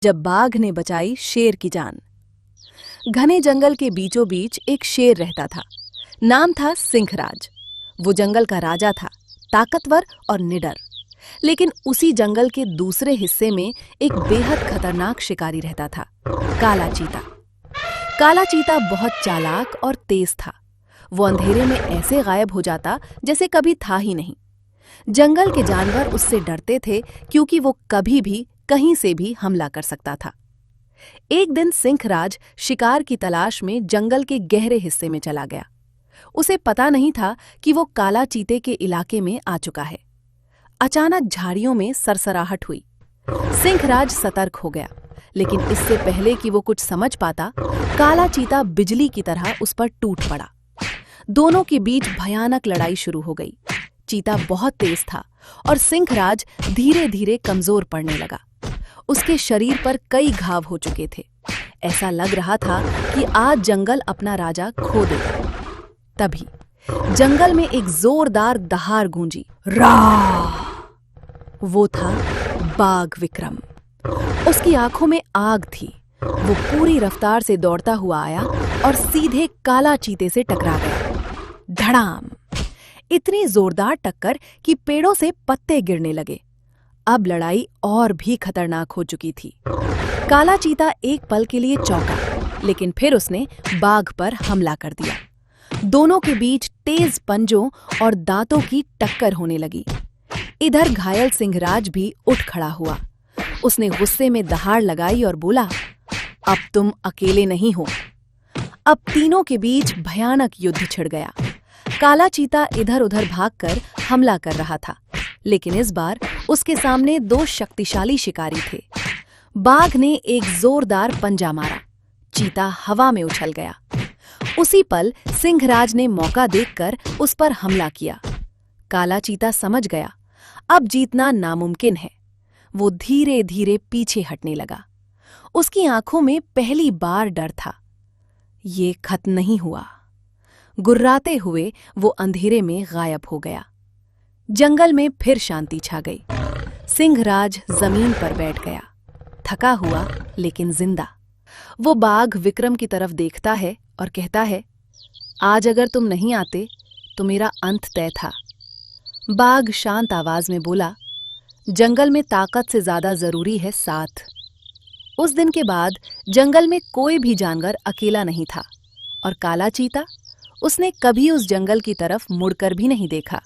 जब बाघ ने बचाई शेर की जान। घने जंगल के बीचों बीच एक शेर रहता था। नाम था सिंहराज। वो जंगल का राजा था, ताकतवर और निडर। लेकिन उसी जंगल के दूसरे हिस्से में एक बेहद खतरनाक शिकारी रहता था, काला चीता। काला चीता बहुत चालाक और तेज था। वो अंधेरे में ऐसे गायब हो जाता जैसे कभी था ही नहीं। जंगल के जानवर उससे डरते थे क्योंकि वो कभी भी कहीं से भी हमला कर सकता था। एक दिन सिंहराज शिकार की तलाश में जंगल के गहरे हिस्से में चला गया। उसे पता नहीं था कि वो काला चीते के इलाके में आ चुका है। अचानक झाड़ियों में सरसराहट हुई। सिंहराज सतर्क हो गया, लेकिन इससे पहले कि वो कुछ समझ पाता, काला चीता बिजली की तरह उस पर टूट पड़ा। दोनों के बीच भयानक लड़ाई शुरू हो गई। चीता बहुत तेज था और सिंहराज धीरे धीरे कमजोर पड़ने लगा। उसके शरीर पर कई घाव हो चुके थे। ऐसा लग रहा था कि आज जंगल अपना राजा खो देगा। तभी जंगल में एक जोरदार दहाड़ गूंजी। रा! वो था बाघ विक्रम। उसकी आंखों में आग थी। वो पूरी रफ्तार से दौड़ता हुआ आया और सीधे काला चीते से टकरा गया। धड़ाम! इतनी जोरदार टक्कर कि पेड़ों से पत्ते गिरने लगे। अब लड़ाई और भी खतरनाक हो चुकी थी। काला चीता एक पल के लिए चौंका, लेकिन फिर उसने बाघ पर हमला कर दिया। दोनों के बीच तेज पंजों और दांतों की टक्कर होने लगी। इधर घायल सिंहराज भी उठ खड़ा हुआ। उसने गुस्से में दहाड़ लगाई और बोला, अब तुम अकेले नहीं हो। अब तीनों के बीच भयानक युद्ध छिड़ गया। काला चीता इधर उधर भागकर हमला कर रहा था, लेकिन इस बार उसके सामने दो शक्तिशाली शिकारी थे। बाघ ने एक जोरदार पंजा मारा। चीता हवा में उछल गया। उसी पल सिंहराज ने मौका देखकर उस पर हमला किया। काला चीता समझ गया, अब जीतना नामुमकिन है। वो धीरे धीरे पीछे हटने लगा। उसकी आंखों में पहली बार डर था। ये खत्म नहीं हुआ। गुर्राते हुए वो अंधेरे में गायब हो गया। जंगल में फिर शांति छा गई। सिंहराज जमीन पर बैठ गया, थका हुआ लेकिन जिंदा। वो बाघ विक्रम की तरफ देखता है और कहता है, आज अगर तुम नहीं आते तो मेरा अंत तय था। बाघ शांत आवाज में बोला, जंगल में ताकत से ज्यादा जरूरी है साथ। उस दिन के बाद जंगल में कोई भी जानवर अकेला नहीं था और काला चीता, उसने कभी उस जंगल की तरफ मुड़कर भी नहीं देखा।